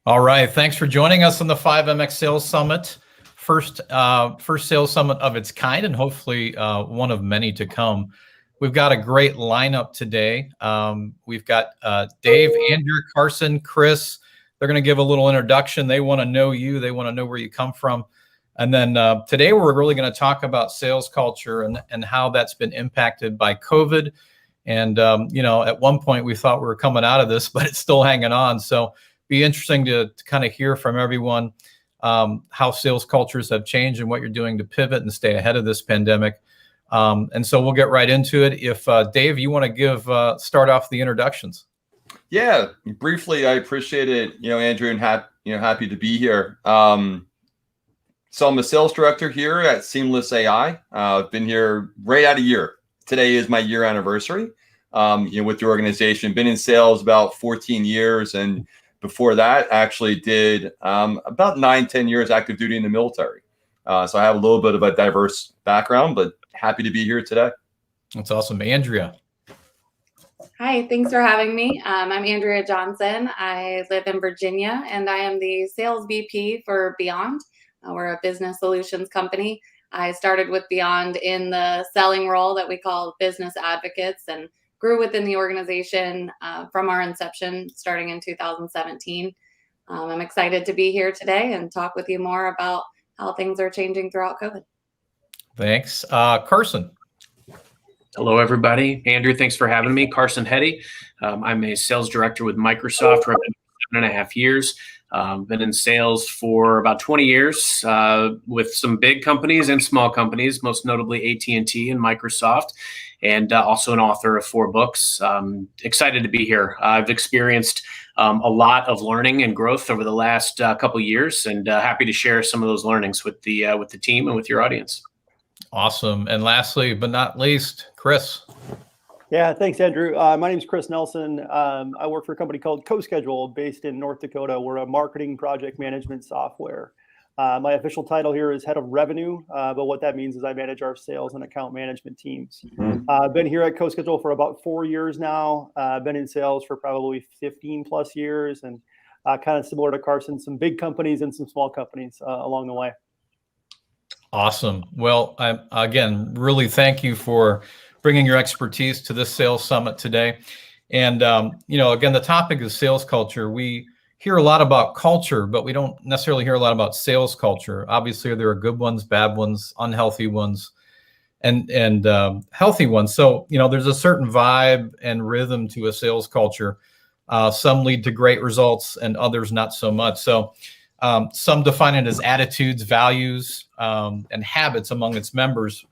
All right, thanks for joining us on the 5MX Sales Summit. First sales summit of its kind, and hopefully one of many to come. We've got a great lineup today. We've got Dave, Andrew, Carson, Chris. They're going to give a little introduction. They want to know you. They want to know where you come from. And then today we're really going to talk about sales culture and how that's been impacted by COVID. And, at one point we thought we were coming out of this, but it's still hanging on. So be interesting to kind of hear from everyone how sales cultures have changed and what you're doing to pivot and stay ahead of this pandemic. And so we'll get right into it. If Dave, you want to start off the introductions. Yeah, briefly, I appreciate it, Andrew, and happy to be here. So I'm a sales director here at Seamless.ai. I've been here right at a year. Today is my year anniversary. With the organization, been in sales about 14 years, and before that, actually did about 9-10 years active duty in the military. So I have a little bit of a diverse background, but happy to be here today. That's awesome. Andrea. Hi, thanks for having me. I'm Andrea Johnson. I live in Virginia, and I am the sales VP for Beyond. We're a business solutions company. I started with Beyond in the selling role that we call business advocates, and grew within the organization from our inception starting in 2017. I'm excited to be here today and talk with you more about how things are changing throughout COVID. Thanks. Carson. Hello, everybody. Andrew, thanks for having me. Carson Hetty. I'm a sales director with Microsoft for 7.5 years. Been in sales for about 20 years with some big companies and small companies, most notably AT&T and Microsoft, and also an author of 4 books. Excited to be here. I've experienced a lot of learning and growth over the last couple years, and happy to share some of those learnings with the team and with your audience. Awesome. And lastly, but not least, Chris. Yeah, thanks, Andrew. My name is Chris Nelson. I work for a company called Coschedule based in North Dakota. We're a marketing project management software. My official title here is head of revenue, but what that means is I manage our sales and account management teams. I've been here at Coschedule for about 4 years now. I've been in sales for probably 15 plus years, and kind of similar to Carson, some big companies and some small companies along the way. Awesome. Well, again, really thank you for bringing your expertise to this sales summit today. And, again, the topic is sales culture. We hear a lot about culture, but we don't necessarily hear a lot about sales culture. Obviously, there are good ones, bad ones, unhealthy ones, and healthy ones. So, there's a certain vibe and rhythm to a sales culture. Some lead to great results and others not so much. So some define it as attitudes, values, and habits among its members.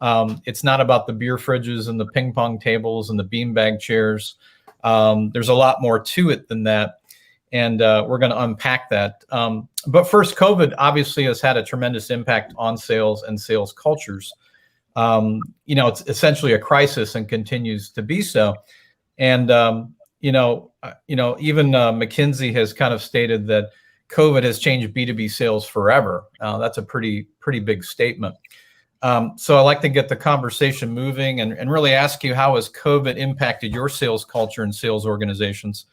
It's not about the beer fridges and the ping pong tables and the beanbag chairs. There's a lot more to it than that. And we're going to unpack that. But first, COVID obviously has had a tremendous impact on sales and sales cultures. It's essentially a crisis and continues to be so. And, even McKinsey has kind of stated that COVID has changed B2B sales forever. That's a pretty big statement. So I'd like to get the conversation moving and really ask you, how has COVID impacted your sales culture and sales organizations?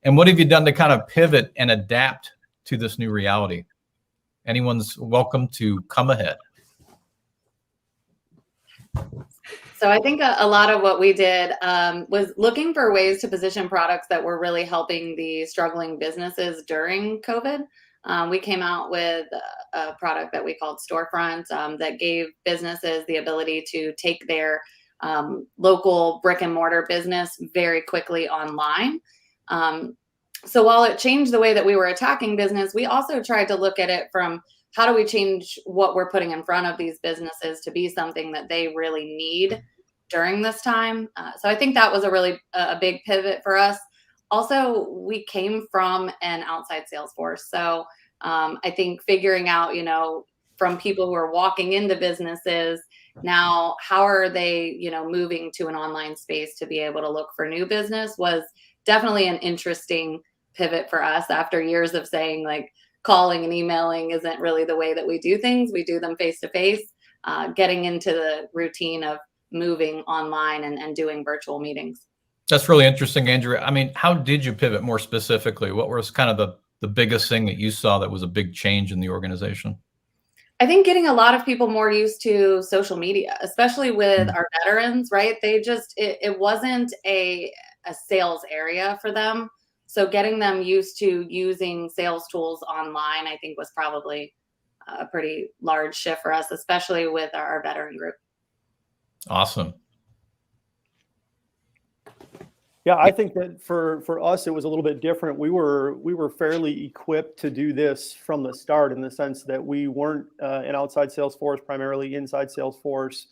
And what have you done to kind of pivot and adapt to this new reality? Anyone's welcome to come ahead. So I think a lot of what we did was looking for ways to position products that were really helping the struggling businesses during COVID. We came out with a product that we called Storefront that gave businesses the ability to take their local brick and mortar business very quickly online. So while it changed the way that we were attacking business, we also tried to look at it from how do we change what we're putting in front of these businesses to be something that they really need during this time. So I think that was a big pivot for us. Also, we came from an outside sales force. So I think figuring out, from people who are walking into businesses now, how are they, moving to an online space to be able to look for new business was definitely an interesting pivot for us after years of saying like calling and emailing isn't really the way that we do things. We do them face to face, getting into the routine of moving online and doing virtual meetings. That's really interesting, Andrew. I mean, how did you pivot more specifically? What was kind of the biggest thing that you saw that was a big change in the organization? I think getting a lot of people more used to social media, especially with our veterans, right? They just, it wasn't a sales area for them. So getting them used to using sales tools online, I think was probably a pretty large shift for us, especially with our veteran group. Awesome. Yeah, I think that for us, it was a little bit different. We were fairly equipped to do this from the start, in the sense that we weren't an outside sales force, primarily inside sales force,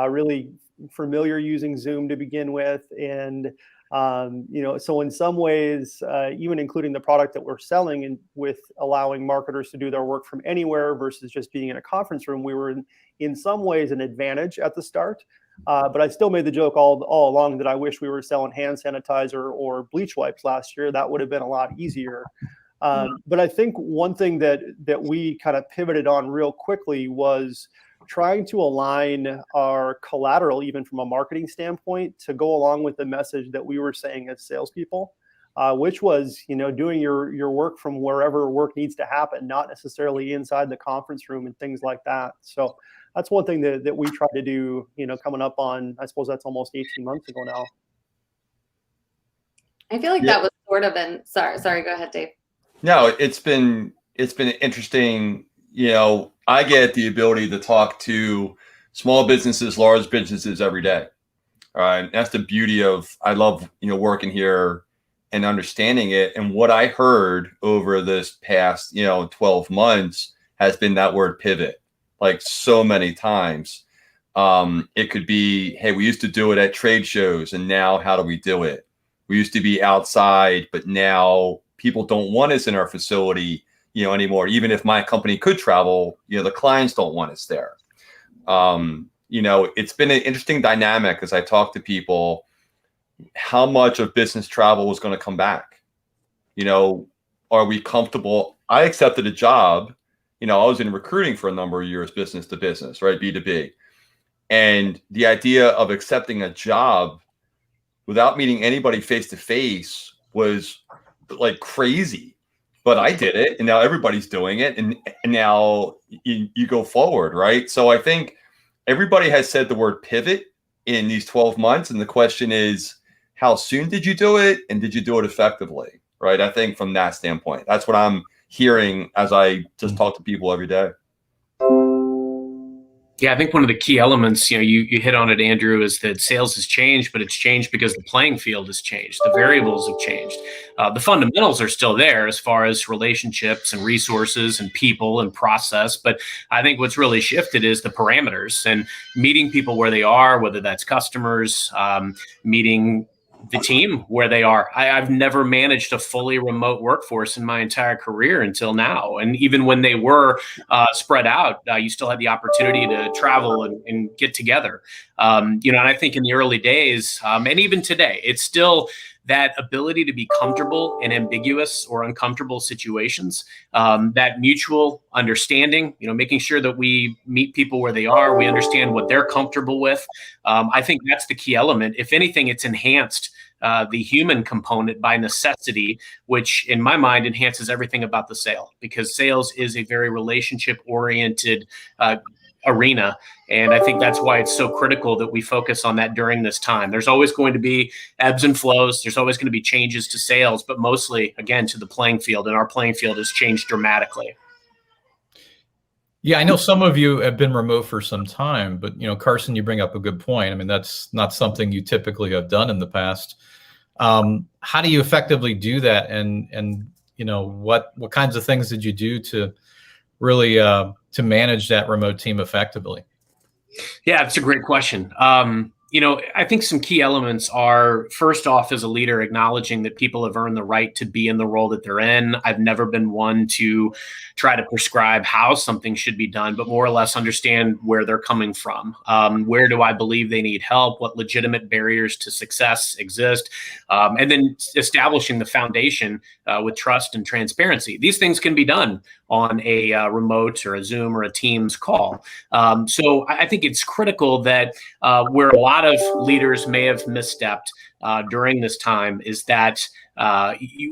really familiar using Zoom to begin with. And, so in some ways, even including the product that we're selling and with allowing marketers to do their work from anywhere versus just being in a conference room, we were in some ways an advantage at the start. But I still made the joke all along that I wish we were selling hand sanitizer or bleach wipes last year. That would have been a lot easier. But I think one thing that we kind of pivoted on real quickly was trying to align our collateral, even from a marketing standpoint, to go along with the message that we were saying as salespeople, which was, doing your work from wherever work needs to happen, not necessarily inside the conference room and things like that. So that's one thing that we try to do, coming up on, I suppose that's almost 18 months ago now. I feel like that was sort of sorry, go ahead, Dave. No, it's been interesting. I get the ability to talk to small businesses, large businesses every day. All right. That's the beauty of, I love, working here and understanding it. And what I heard over this past, 12 months has been that word pivot, like so many times. It could be, hey, we used to do it at trade shows, and now how do we do it? We used to be outside, but now people don't want us in our facility, anymore. Even if my company could travel, the clients don't want us there. It's been an interesting dynamic as I talk to people, how much of business travel was going to come back. Are we comfortable? I accepted a job. I was in recruiting for a number of years, business to business, right? B2B. And the idea of accepting a job without meeting anybody face to face was like crazy. But I did it, and now everybody's doing it, and now you go forward, right? So I think everybody has said the word pivot in these 12 months, and the question is, how soon did you do it, and did you do it effectively, right? I think from that standpoint, that's what I'm hearing as I just talk to people every day. Yeah, I think one of the key elements, you hit on it, Andrew, is that sales has changed, but it's changed because the playing field has changed. The variables have changed. The fundamentals are still there as far as relationships and resources and people and process. But I think what's really shifted is the parameters and meeting people where they are, whether that's customers, meeting the team where they are. I've never managed a fully remote workforce in my entire career until now. And even when they were spread out, you still had the opportunity to travel and get together. And I think in the early days, and even today, it's still that ability to be comfortable in ambiguous or uncomfortable situations, that mutual understanding, making sure that we meet people where they are, we understand what they're comfortable with. I think that's the key element. If anything, it's enhanced the human component by necessity, which in my mind enhances everything about the sale, because sales is a very relationship-oriented arena. And I think that's why it's so critical that we focus on that during this time. There's always going to be ebbs and flows. There's always going to be changes to sales, but mostly, again, to the playing field. And our playing field has changed dramatically. Yeah, I know some of you have been remote for some time, but Carson, you bring up a good point. I mean, that's not something you typically have done in the past. How do you effectively do that? And what kinds of things did you do to really to manage that remote team effectively? Yeah, it's a great question. I think some key elements are, first off, as a leader, acknowledging that people have earned the right to be in the role that they're in. I've never been one to try to prescribe how something should be done, but more or less understand where they're coming from. Where do I believe they need help? What legitimate barriers to success exist? And then establishing the foundation with trust and transparency. These things can be done on a remote or a Zoom or a Teams call. So I think it's critical that where a lot lot of leaders may have misstepped during this time is that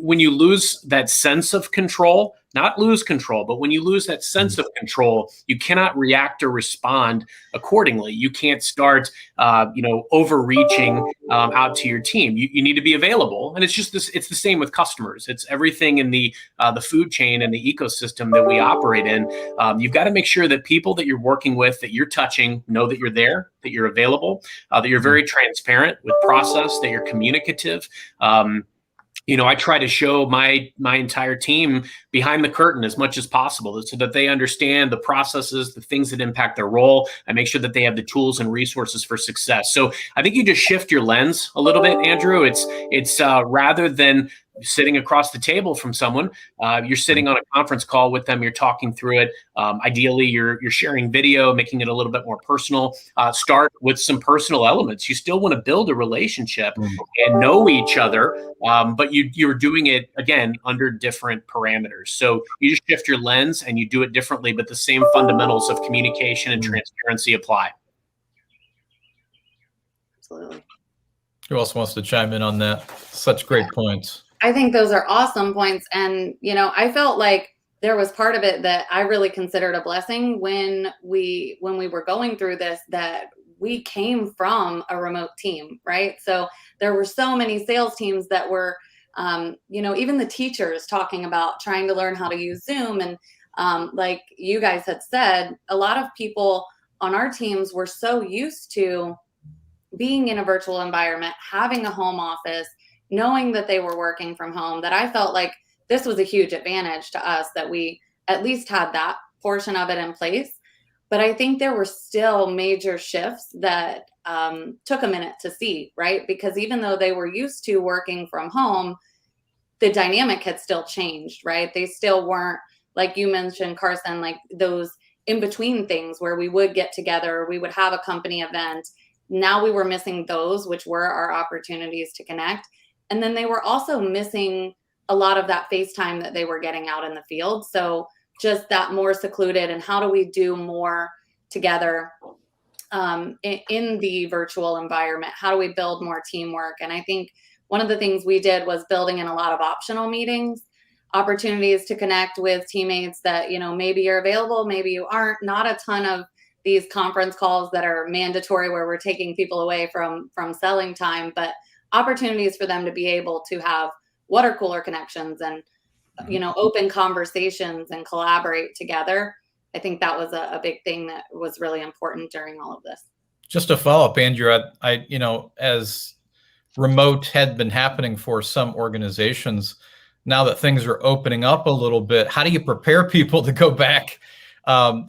when you lose that sense of control, not lose control, but when you lose that sense of control, you cannot react or respond accordingly. You can't start, overreaching out to your team. You need to be available, and it's just this. It's the same with customers. It's everything in the food chain and the ecosystem that we operate in. You've got to make sure that people that you're working with, that you're touching, know that you're there, that you're available, that you're very transparent with process, that you're communicative. I try to show my entire team behind the curtain as much as possible so that they understand the processes, the things that impact their role. I make sure that they have the tools and resources for success. So I think you just shift your lens a little bit, Andrew. It's rather than sitting across the table from someone, you're sitting on a conference call with them, you're talking through it. Ideally, you're sharing video, making it a little bit more personal. Start with some personal elements. You still want to build a relationship and know each other, but you're doing it, again, under different parameters. So you just shift your lens and you do it differently, but the same fundamentals of communication and transparency apply. Absolutely. Who else wants to chime in on that? Such great points. I think those are awesome points. And, I felt like there was part of it that I really considered a blessing when we were going through this, that we came from a remote team, right? So there were so many sales teams that were, even the teachers talking about trying to learn how to use Zoom. And like you guys had said, a lot of people on our teams were so used to being in a virtual environment, having a home office, knowing that they were working from home, that I felt like this was a huge advantage to us, that we at least had that portion of it in place. But I think there were still major shifts that took a minute to see, right? Because even though they were used to working from home, the dynamic had still changed, right? They still weren't, like you mentioned, Carson, like those in-between things where we would get together, we would have a company event. Now we were missing those, which were our opportunities to connect. And then they were also missing a lot of that FaceTime that they were getting out in the field. So just that more secluded, and how do we do more together in the virtual environment? How do we build more teamwork? And I think one of the things we did was building in a lot of optional meetings, opportunities to connect with teammates that, maybe you're available, maybe you aren't. Not a ton of these conference calls that are mandatory where we're taking people away from selling time, but opportunities for them to be able to have water cooler connections and, open conversations and collaborate together. I think that was a big thing that was really important during all of this. Just to follow up, Andrew, as remote had been happening for some organizations, now that things are opening up a little bit, how do you prepare people to go back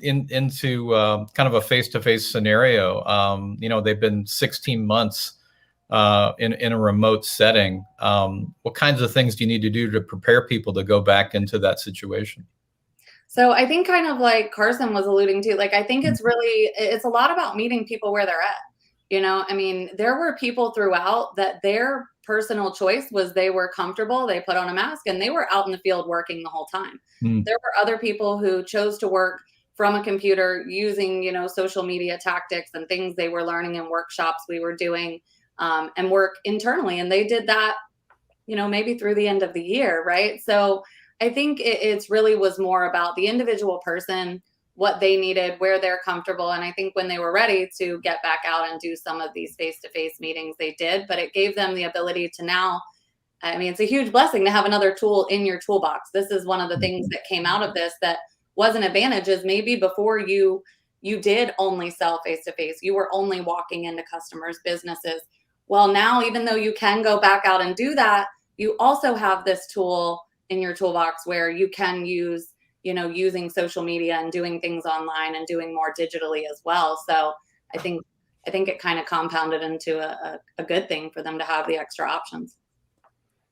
into kind of a face-to-face scenario? They've been 16 months in a remote setting. What kinds of things do you need to do to prepare people to go back into that situation? So I think kind of like Carson was alluding to, like, I think it's a lot about meeting people where they're at. There were people throughout that their personal choice was they were comfortable, they put on a mask, and they were out in the field working the whole time. There were other people who chose to work from a computer using, social media tactics and things they were learning in workshops we were doing, and work internally. And they did that, maybe through the end of the year, right? So I think it's really was more about the individual person, what they needed, where they're comfortable. And I think when they were ready to get back out and do some of these face-to-face meetings, they did. But it gave them the ability to now, it's a huge blessing to have another tool in your toolbox. This is one of the things that came out of this that was an advantage, is maybe before you did only sell face-to-face, you were only walking into customers' businesses. Well, now, even though you can go back out and do that, you also have this tool in your toolbox where you can use, using social media and doing things online and doing more digitally as well. So I think it kind of compounded into a good thing for them to have the extra options.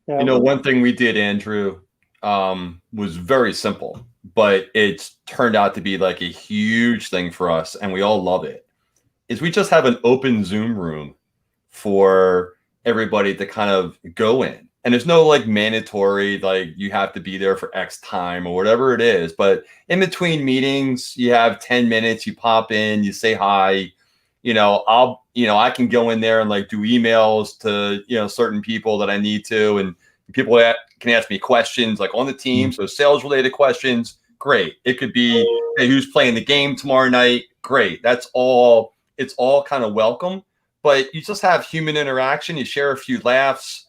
Yeah. One thing we did, Andrew, was very simple, but it's turned out to be like a huge thing for us, and we all love it, is we just have an open Zoom room for everybody to kind of go in. And there's no like mandatory, like you have to be there for X time or whatever it is. But in between meetings, you have 10 minutes, you pop in, you say hi, I'll I can go in there and like do emails to, certain people that I need to, and people that can ask me questions like on the team. So sales related questions, great. It could be, hey, who's playing the game tomorrow night? Great. It's all kind of welcome, but you just have human interaction. You share a few laughs,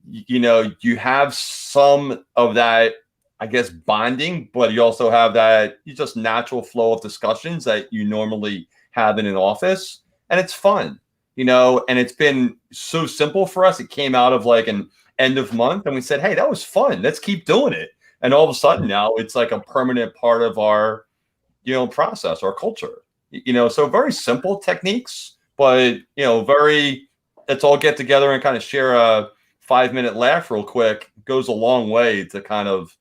you have some of that, I guess, bonding, but you also have that just natural flow of discussions that you normally have in an office. And it's fun, and it's been so simple for us. It came out of like an end of month and we said, hey, that was fun. Let's keep doing it. And all of a sudden now it's like a permanent part of our, process, our culture, so very simple techniques, but, let's all get together and kind of share a 5-minute laugh real quick goes a long way to kind of,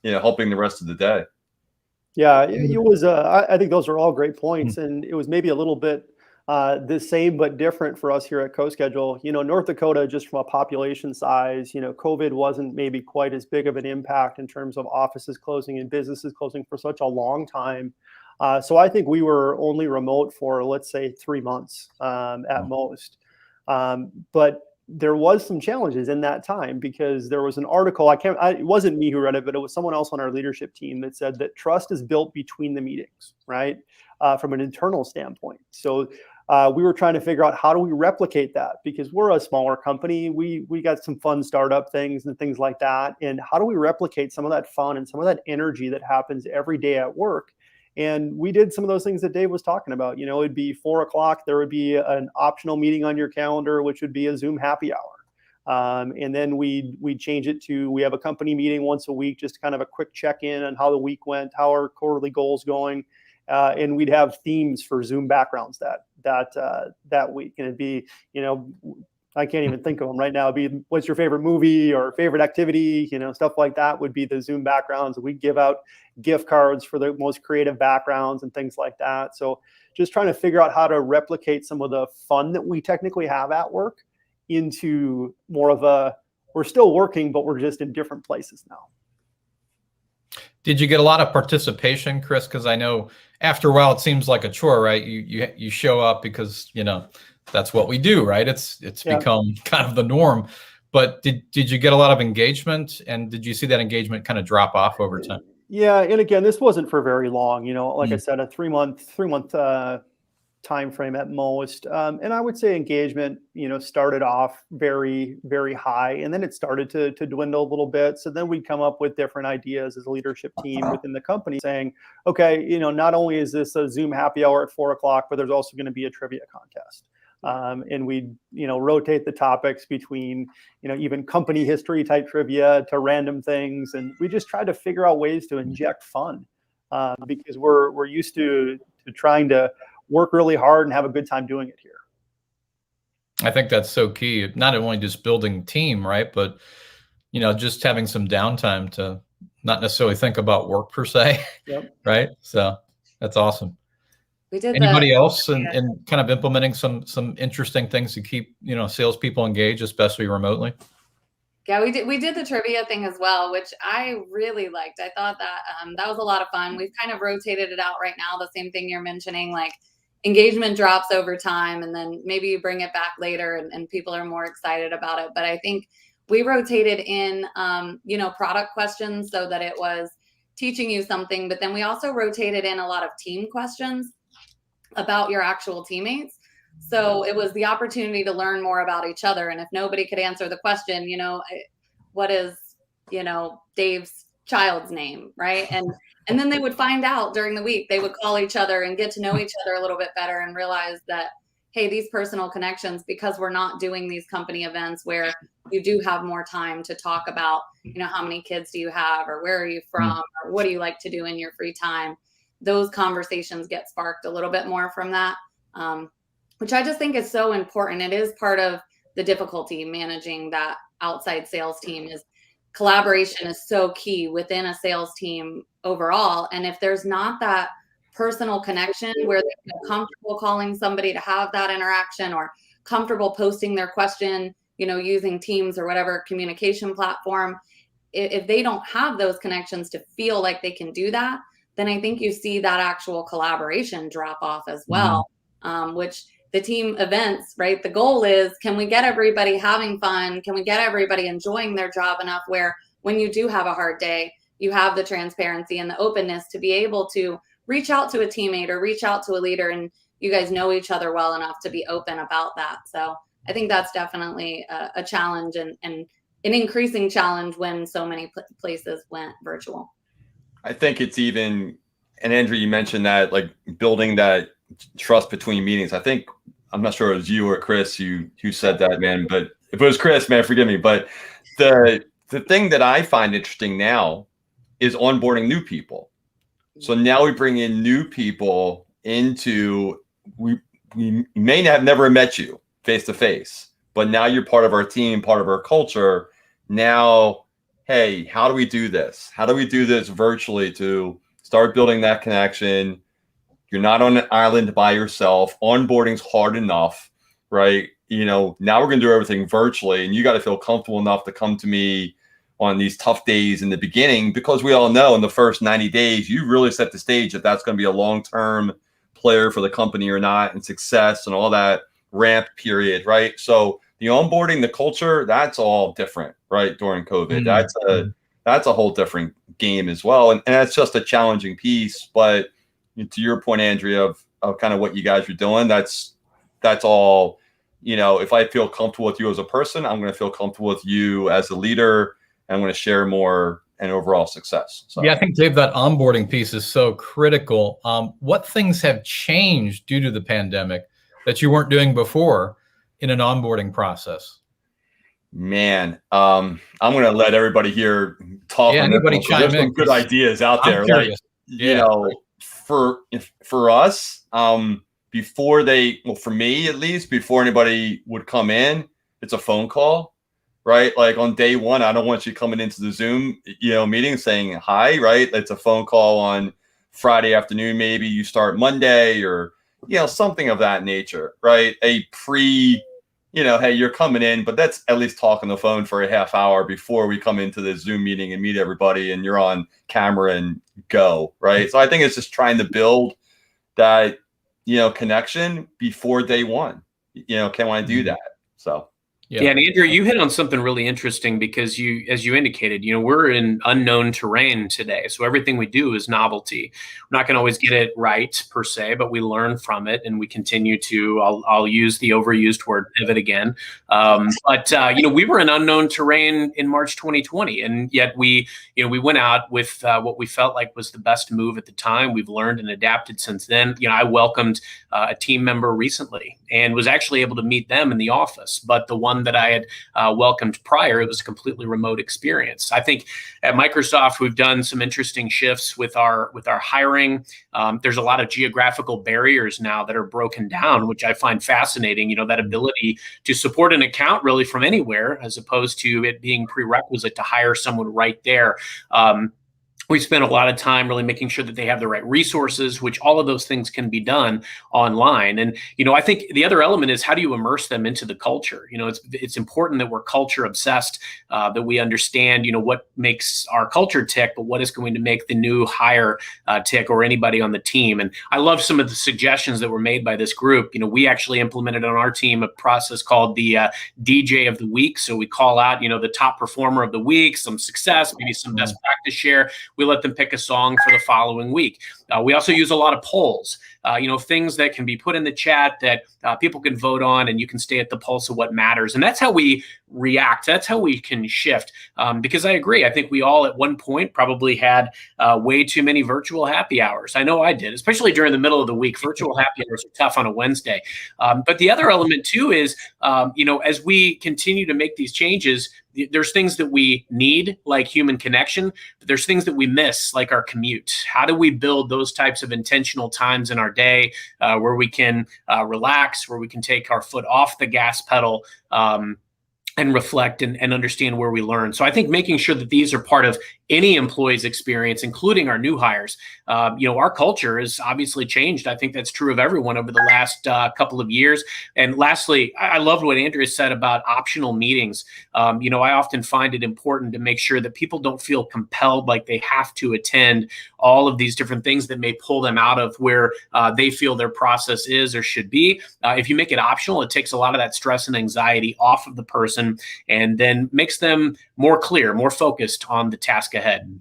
helping the rest of the day. Yeah, it was. I think those are all great points, and it was maybe a little bit the same but different for us here at Coschedule. North Dakota, just from a population size, COVID wasn't maybe quite as big of an impact in terms of offices closing and businesses closing for such a long time. So I think we were only remote for, let's say, 3 months at most. But there was some challenges in that time because there was an article, it wasn't me who read it, but it was someone else on our leadership team that said that trust is built between the meetings, right? From an internal standpoint. So we were trying to figure out how do we replicate that, because we're a smaller company. We got some fun startup things and things like that. And how do we replicate some of that fun and some of that energy that happens every day at work? And we did some of those things that Dave was talking about. It'd be 4 o'clock. There would be an optional meeting on your calendar, which would be a Zoom happy hour. And then we change it to, we have a company meeting once a week, just kind of a quick check-in on how the week went, how our quarterly goals going. And we'd have themes for Zoom backgrounds that week. And it'd be, I can't even think of them right now. It'd be, what's your favorite movie or favorite activity? Stuff like that would be the Zoom backgrounds. We give out gift cards for the most creative backgrounds and things like that. So just trying to figure out how to replicate some of the fun that we technically have at work into more of a, we're still working, but we're just in different places now. Did you get a lot of participation, Chris? Because I know after a while it seems like a chore, right? You show up because that's what we do, right? It's become kind of the norm. But did you get a lot of engagement, and did you see that engagement kind of drop off over time? Yeah, and again, this wasn't for very long. Like I said, a three month time frame at most. And I would say engagement, started off very, very high, and then it started to dwindle a little bit. So then we'd come up with different ideas as a leadership team within the company saying, okay, not only is this a Zoom happy hour at 4 o'clock, but there's also going to be a trivia contest. And we'd, rotate the topics between, even company history type trivia to random things. And we just tried to figure out ways to inject fun because we're used to trying to work really hard and have a good time doing it here. I think that's so key. Not only just building team, right? But, just having some downtime to not necessarily think about work per se. Yep. Right. So that's awesome. We did. Anybody else in kind of implementing some interesting things to keep, salespeople engaged, especially remotely? Yeah, we did the trivia thing as well, which I really liked. I thought that that was a lot of fun. We've kind of rotated it out right now. The same thing you're mentioning, like engagement drops over time, and then maybe you bring it back later and people are more excited about it. But I think we rotated in, product questions so that it was teaching you something. But then we also rotated in a lot of team questions about your actual teammates. So it was the opportunity to learn more about each other. And if nobody could answer the question, what is, Dave's child's name, right? And then they would find out during the week. They would call each other and get to know each other a little bit better and realize that, hey, these personal connections, because we're not doing these company events where you do have more time to talk about, how many kids do you have, or where are you from, or what do you like to do in your free time? Those conversations get sparked a little bit more from that, which I just think is so important. It is part of the difficulty managing that outside sales team. Is collaboration is so key within a sales team overall. And if there's not that personal connection where they feel comfortable calling somebody to have that interaction, or comfortable posting their question, using Teams or whatever communication platform, if they don't have those connections to feel like they can do that, then I think you see that actual collaboration drop off as well, which the team events, right? The goal is, can we get everybody having fun? Can we get everybody enjoying their job enough where when you do have a hard day, you have the transparency and the openness to be able to reach out to a teammate or reach out to a leader, and you guys know each other well enough to be open about that. So I think that's definitely a challenge, and an increasing challenge when so many places went virtual. I think it's even, and Andrew, you mentioned that, like building that trust between meetings. I think, I'm not sure it was you or Chris who said that, man, but if it was Chris, man, forgive me. But the thing that I find interesting now is onboarding new people. So now we bring in new people into, we may have never met you face to face, but now you're part of our team, part of our culture. Now, hey, how do we do this? How do we do this virtually to start building that connection? You're not on an island by yourself. Onboarding's hard enough, right? Now we're going to do everything virtually, and you got to feel comfortable enough to come to me on these tough days in the beginning, because we all know in the first 90 days, you really set the stage if that's going to be a long-term player for the company or not, and success and all that ramp period, right? So the onboarding, the culture, that's all different, right? During COVID, that's a whole different game as well. And that's just a challenging piece. But to your point, Andrea, of kind of what you guys are doing, that's all, if I feel comfortable with you as a person, I'm going to feel comfortable with you as a leader, and I'm going to share more and overall success. So. Yeah, I think, Dave, that onboarding piece is so critical. What things have changed due to the pandemic that you weren't doing before in an onboarding process? Man, I'm going to let everybody here talk. Yeah, anybody chime in. There's some good ideas out there. Like, for us, before for me at least, before anybody would come in, it's a phone call. Right? Like on day one, I don't want you coming into the Zoom, meeting saying hi, right? It's a phone call on Friday afternoon. Maybe you start Monday, or, something of that nature, right? A hey, you're coming in, but let's at least talk on the phone for a half hour before we come into the Zoom meeting and meet everybody, and you're on camera and go, right? So I think it's just trying to build that, connection before day one. Can I do that? So. Yeah, and Andrew, you hit on something really interesting, because as you indicated, we're in unknown terrain today. So everything we do is novelty. We're not going to always get it right per se, but we learn from it, and we continue to, I'll use the overused word pivot again. But we were in unknown terrain in March 2020, and yet we went out with what we felt like was the best move at the time. We've learned and adapted since then. I welcomed a team member recently and was actually able to meet them in the office, but the one that I had welcomed prior, it was a completely remote experience. I think at Microsoft, we've done some interesting shifts with our hiring. There's a lot of geographical barriers now that are broken down, which I find fascinating. That ability to support an account really from anywhere, as opposed to it being prerequisite to hire someone right there. We spent a lot of time really making sure that they have the right resources, which all of those things can be done online. And, I think the other element is, how do you immerse them into the culture? It's important that we're culture obsessed, that we understand, what makes our culture tick, but what is going to make the new hire tick, or anybody on the team. And I love some of the suggestions that were made by this group. We actually implemented on our team a process called the DJ of the week. So we call out, the top performer of the week, some success, maybe some best practice share. We let them pick a song for the following week. We also use a lot of polls, things that can be put in the chat that people can vote on, and you can stay at the pulse of what matters. And that's how we react. That's how we can shift. Because I agree. I think we all at one point probably had way too many virtual happy hours. I know I did, especially during the middle of the week. Virtual happy hours are tough on a Wednesday. But the other element too is, as we continue to make these changes, there's things that we need, like human connection, but there's things that we miss, like our commute. How do we build those types of intentional times in our day where we can relax, where we can take our foot off the gas pedal, and reflect and understand where we learn. So I think making sure that these are part of any employee's experience, including our new hires. Our culture has obviously changed. I think that's true of everyone over the last couple of years. And lastly, I loved what Andrea said about optional meetings. I often find it important to make sure that people don't feel compelled like they have to attend all of these different things that may pull them out of where they feel their process is or should be. If you make it optional, it takes a lot of that stress and anxiety off of the person and then makes them more clear, more focused on the task ahead.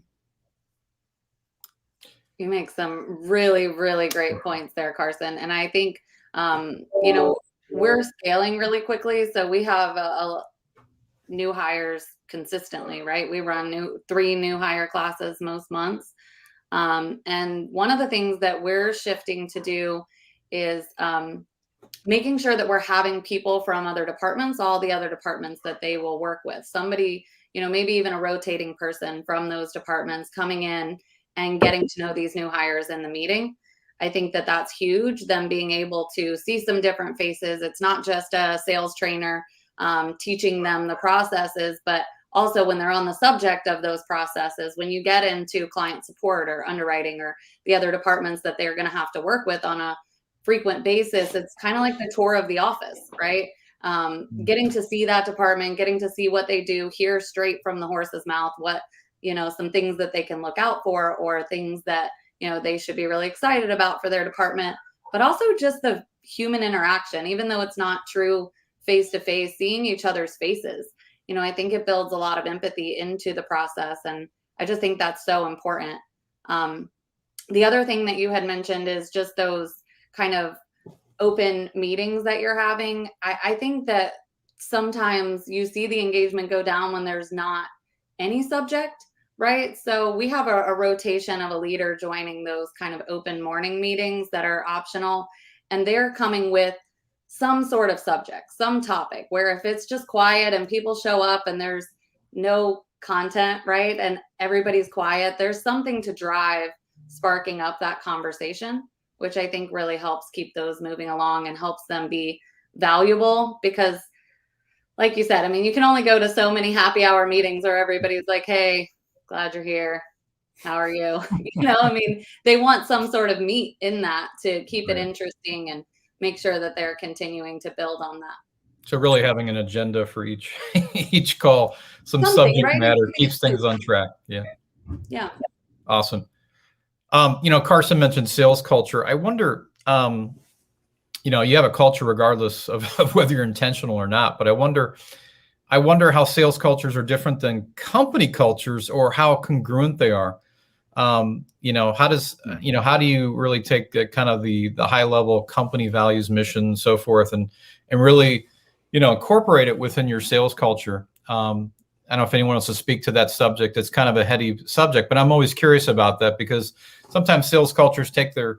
You make some really, really great points there, Carson. And I think, we're scaling really quickly. So we have a new hires consistently, right? We run 3 new hire classes most months. And one of the things that we're shifting to do is making sure that we're having people from other departments, all the other departments that they will work with. Somebody, maybe even a rotating person from those departments coming in and getting to know these new hires in the meeting. I think that that's huge, them being able to see some different faces. It's not just a sales trainer teaching them the processes, but also when they're on the subject of those processes, when you get into client support or underwriting or the other departments that they're going to have to work with on a frequent basis, it's kind of like the tour of the office, right? Getting to see that department, getting to see what they do, hear straight from the horse's mouth, what, some things that they can look out for or things that, they should be really excited about for their department, but also just the human interaction, even though it's not true face-to-face, seeing each other's faces. I think it builds a lot of empathy into the process. And I just think that's so important. The other thing that you had mentioned is just those kind of open meetings that you're having. I think that sometimes you see the engagement go down when there's not any subject, right? So we have a rotation of a leader joining those kind of open morning meetings that are optional. And they're coming with some sort of subject, some topic, where if it's just quiet and people show up and there's no content, right? And everybody's quiet, there's something to drive sparking up that conversation, which I think really helps keep those moving along and helps them be valuable. Because like you said, you can only go to so many happy hour meetings where everybody's like, hey, glad you're here. How are you? They want some sort of meat in that to keep it interesting and make sure that they're continuing to build on that. So really having an agenda for each call, some subject matter keeps things on track. Yeah. Yeah. Awesome. Carson mentioned sales culture. I wonder, you have a culture regardless of whether you're intentional or not, but I wonder how sales cultures are different than company cultures or how congruent they are. How do you really take the kind of the high level company values, mission, so forth, and really, incorporate it within your sales culture? I don't know if anyone wants to speak to that subject. It's kind of a heady subject, but I'm always curious about that because sometimes sales cultures take on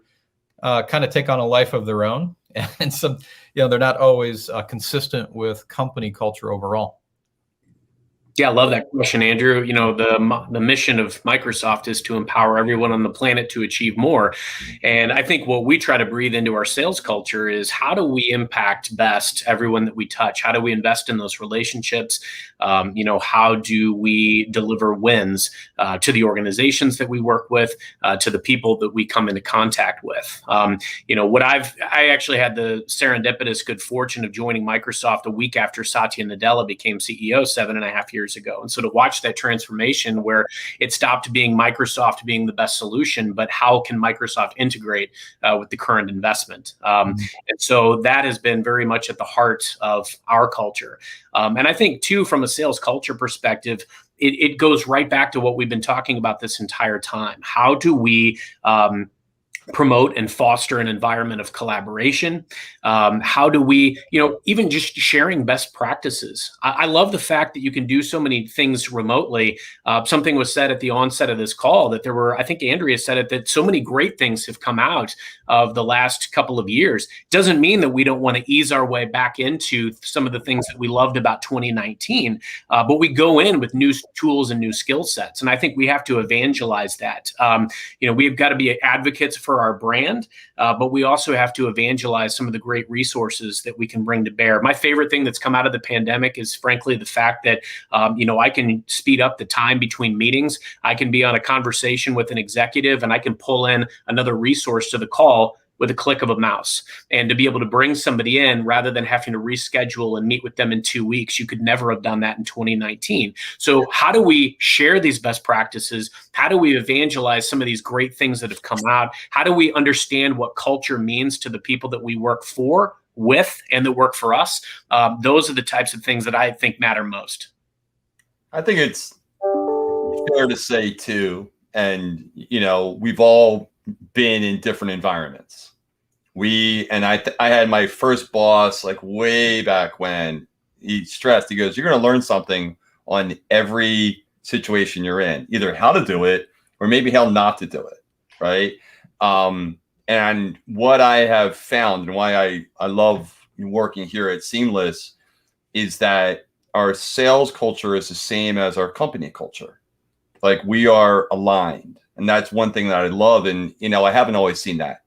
a life of their own, and some, they're not always consistent with company culture overall. Yeah, I love that question, Andrew. The mission of Microsoft is to empower everyone on the planet to achieve more. And I think what we try to breathe into our sales culture is how do we impact best everyone that we touch? How do we invest in those relationships? How do we deliver wins to the organizations that we work with, to the people that we come into contact with? I actually had the serendipitous good fortune of joining Microsoft a week after Satya Nadella became CEO 7.5 years ago. And so to watch that transformation where it stopped being Microsoft being the best solution, but how can Microsoft integrate with the current investment? And so that has been very much at the heart of our culture. And I think too, from a sales culture perspective, it goes right back to what we've been talking about this entire time. How do we promote and foster an environment of collaboration? How do we, even just sharing best practices? I love the fact that you can do so many things remotely. Something was said at the onset of this call that there were, I think Andrea said it, that so many great things have come out of the last couple of years. Doesn't mean that we don't want to ease our way back into some of the things that we loved about 2019, but we go in with new tools and new skill sets. And I think we have to evangelize that. We've got to be advocates for for our brand, but we also have to evangelize some of the great resources that we can bring to bear. My favorite thing that's come out of the pandemic is frankly the fact that, I can speed up the time between meetings. I can be on a conversation with an executive and I can pull in another resource to the call with a click of a mouse, and to be able to bring somebody in rather than having to reschedule and meet with them in 2 weeks. You could never have done that in 2019. So how do we share these best practices? How do we evangelize some of these great things that have come out? How do we understand what culture means to the people that we work for, with, and that work for us? Those are the types of things that I think matter most. I think it's fair to say too, and we've all been in different environments. I had my first boss like way back when. He stressed, he goes, you're going to learn something on every situation you're in, either how to do it or maybe how not to do it, right? And what I have found and why I love working here at Seamless is that our sales culture is the same as our company culture. Like, we are aligned. And that's one thing that I love. And, I haven't always seen that.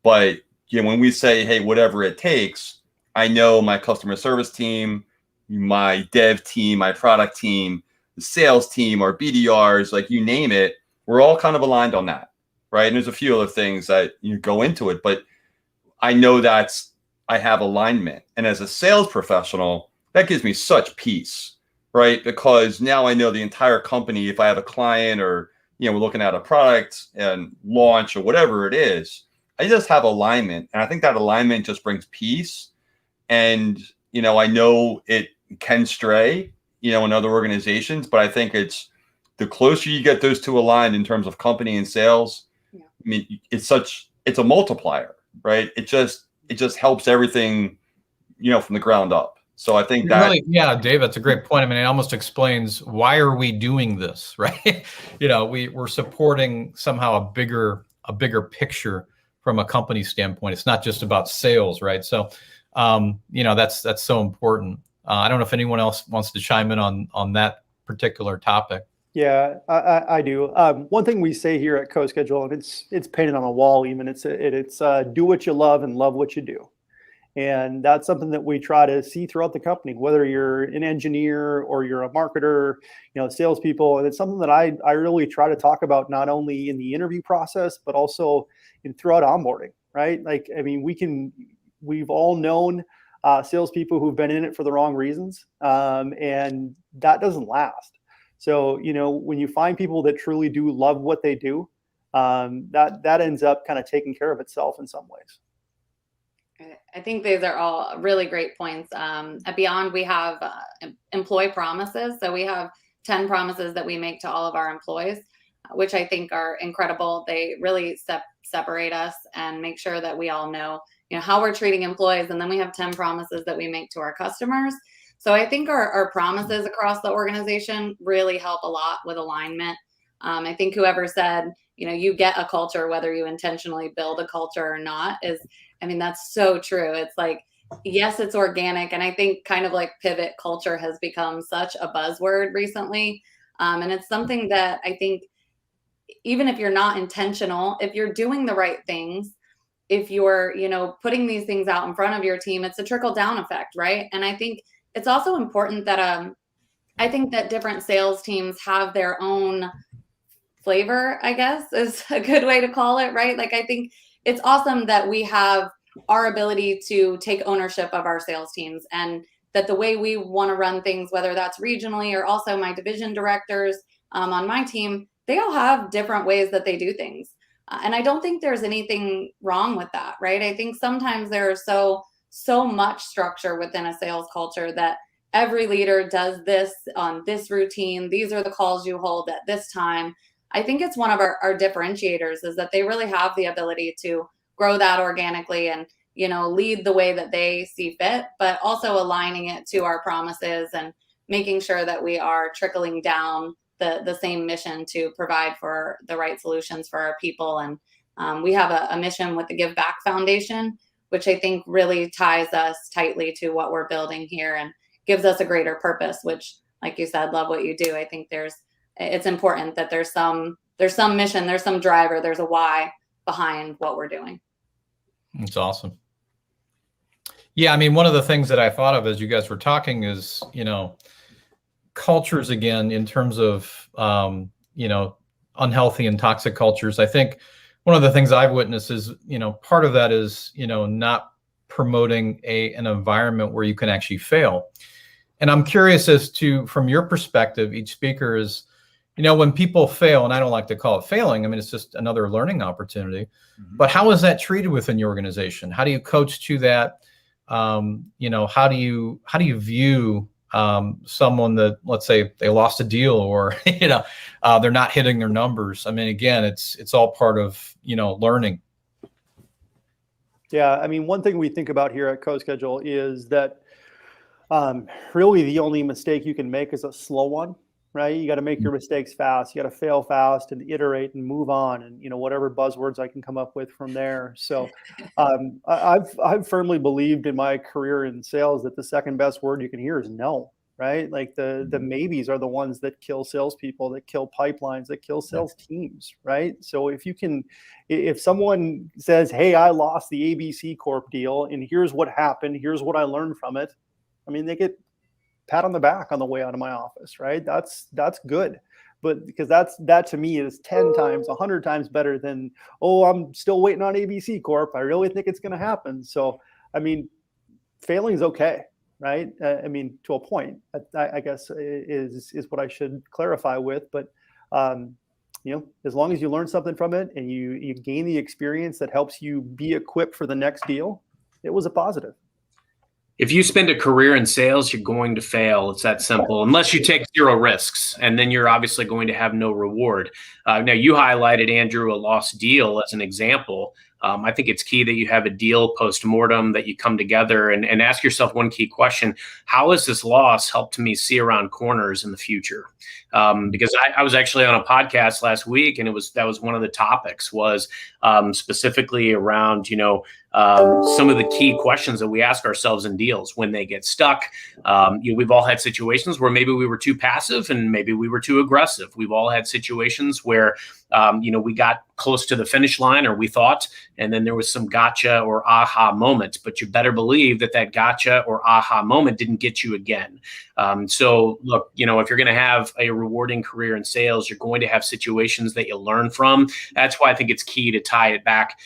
But, when we say, hey, whatever it takes, I know my customer service team, my dev team, my product team, the sales team, our BDRs, like you name it, we're all kind of aligned on that, right? And there's a few other things that go into it. But I know I have alignment. And as a sales professional, that gives me such peace, right? Because now I know the entire company, if I have a client or, we're looking at a product and launch or whatever it is, I just have alignment. And I think that alignment just brings peace. And, I know it can stray, in other organizations, but I think it's the closer you get those two aligned in terms of company and sales. Yeah. I mean, it's a multiplier, right? It just helps everything, from the ground up. So I think that really, yeah, Dave, that's a great point. I mean, it almost explains why are we doing this, right? We're supporting somehow a bigger picture from a company standpoint. It's not just about sales, right? So, that's so important. I don't know if anyone else wants to chime in on that particular topic. Yeah, I do. One thing we say here at Coschedule, and it's painted on a wall even, it's do what you love and love what you do. And that's something that we try to see throughout the company, whether you're an engineer or you're a marketer, salespeople. And it's something that I really try to talk about, not only in the interview process, but also throughout onboarding, right? Like, I mean, we've all known salespeople who've been in it for the wrong reasons, and that doesn't last. So, when you find people that truly do love what they do, that ends up kind of taking care of itself in some ways. I think these are all really great points. At Beyond, we have employee promises. So we have 10 promises that we make to all of our employees, which I think are incredible. They really separate us and make sure that we all know, how we're treating employees. And then we have 10 promises that we make to our customers. So I think our promises across the organization really help a lot with alignment. I think whoever said, you get a culture, whether you intentionally build a culture or not, that's so true. It's like, yes, it's organic. And I think kind of like pivot culture has become such a buzzword recently. And it's something that I think, even if you're not intentional, if you're doing the right things, if you're, putting these things out in front of your team, it's a trickle down effect, right? And I think it's also important that I think that different sales teams have their own flavor, I guess is a good way to call it, right? Like, I think it's awesome that we have our ability to take ownership of our sales teams, and that the way we want to run things, whether that's regionally or also my division directors on my team, they all have different ways that they do things. And I don't think there's anything wrong with that, right? I think sometimes there's so much structure within a sales culture that every leader does this on this routine. These are the calls you hold at this time. I think it's one of our differentiators, is that they really have the ability to grow that organically and, lead the way that they see fit, but also aligning it to our promises and making sure that we are trickling down the same mission to provide for the right solutions for our people. And we have a mission with the Give Back Foundation, which I think really ties us tightly to what we're building here and gives us a greater purpose, which, like you said, love what you do. I think it's important that there's some mission, there's some driver, there's a why behind what we're doing. It's awesome. Yeah, I mean, one of the things that I thought of as you guys were talking is, cultures again, in terms of, unhealthy and toxic cultures. I think one of the things I've witnessed is, part of that is, not promoting an environment where you can actually fail. And I'm curious as to, from your perspective, each speaker is, when people fail, and I don't like to call it failing, I mean, it's just another learning opportunity, but how is that treated within your organization? How do you coach to that? How do you view someone that, let's say, they lost a deal, or they're not hitting their numbers? I mean, again, it's all part of learning. Yeah, I mean, one thing we think about here at Coschedule is that really the only mistake you can make is a slow one, right? You got to make your mistakes fast. You got to fail fast and iterate and move on, and whatever buzzwords I can come up with from there. So I've firmly believed in my career in sales that the second best word you can hear is no, right? Like the maybes are the ones that kill salespeople, that kill pipelines, that kill sales teams, right? So if someone says, "Hey, I lost the ABC Corp deal, and here's what happened, here's what I learned from it," I mean, they get pat on the back on the way out of my office, right? That's good. But because that to me is 10 times, 100 times better than, "Oh, I'm still waiting on ABC Corp. I really think it's going to happen." So, I mean, failing is okay, right? I mean, to a point, I guess is what I should clarify with. But, as long as you learn something from it and you gain the experience that helps you be equipped for the next deal, it was a positive. If you spend a career in sales, you're going to fail. It's that simple, unless you take zero risks, and then you're obviously going to have no reward. Now, you highlighted, Andrew, a lost deal as an example. I think it's key that you have a deal post-mortem, that you come together and ask yourself one key question: how has this loss helped me see around corners in the future? Because I was actually on a podcast last week, and that was one of the topics was specifically around, some of the key questions that we ask ourselves in deals when they get stuck. We've all had situations where maybe we were too passive and maybe we were too aggressive. We've all had situations where, we got close to the finish line, or we thought, and then there was some gotcha or aha moment. But you better believe that gotcha or aha moment didn't get you again. So look, if you're going to have a rewarding career in sales, you're going to have situations that you learn from. That's why I think it's key to tie it back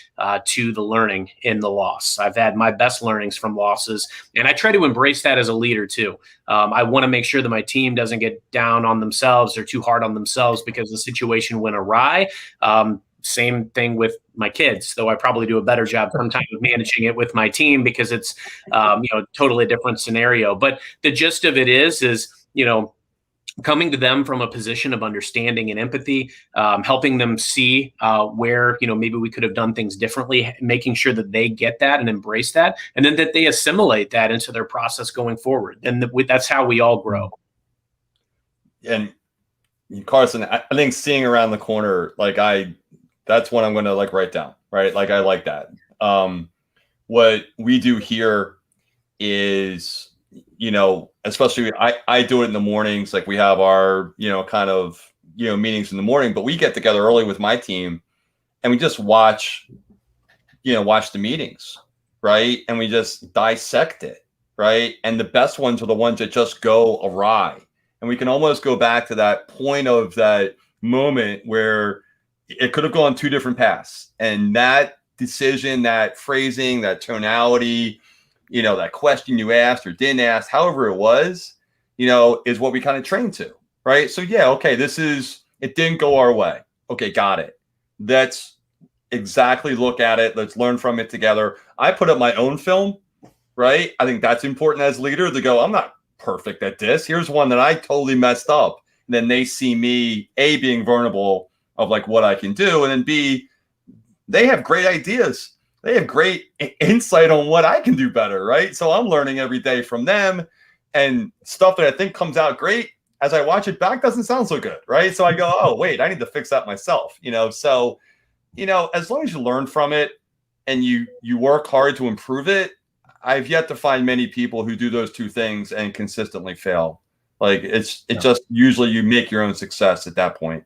to the learning in the loss. I've had my best learnings from losses, and I try to embrace that as a leader too. I want to make sure that my team doesn't get down on themselves or too hard on themselves because the situation went awry. Same thing with my kids, though I probably do a better job sometimes of managing it with my team because it's, totally different scenario. But the gist of it is, coming to them from a position of understanding and empathy, helping them see where, maybe we could have done things differently, making sure that they get that and embrace that, and then that they assimilate that into their process going forward. And that's how we all grow. And Carson, I think seeing around the corner, that's what I'm going to write down, right? I like that. What we do here is, especially I do it in the mornings. We have our, meetings in the morning, but we get together early with my team and we just watch the meetings, right? And we just dissect it, right? And the best ones are the ones that just go awry. And we can almost go back to that point of that moment where it could have gone two different paths. And that decision, that phrasing, that tonality, that question you asked or didn't ask, however it was, is what we kind of train to, right? So yeah, okay, it didn't go our way. Okay, got it. Let's exactly look at it. Let's learn from it together. I put up my own film, right? I think that's important as leader to go, I'm not perfect at this. Here's one that I totally messed up. And then they see me, A, being vulnerable of what I can do, and then B, they have great ideas. They have great insight on what I can do better, right? So I'm learning every day from them, and stuff that I think comes out great as I watch it back doesn't sound so good, right? So I go, oh wait, I need to fix that myself, So, as long as you learn from it and you work hard to improve it, I've yet to find many people who do those two things and consistently fail. Just usually you make your own success at that point.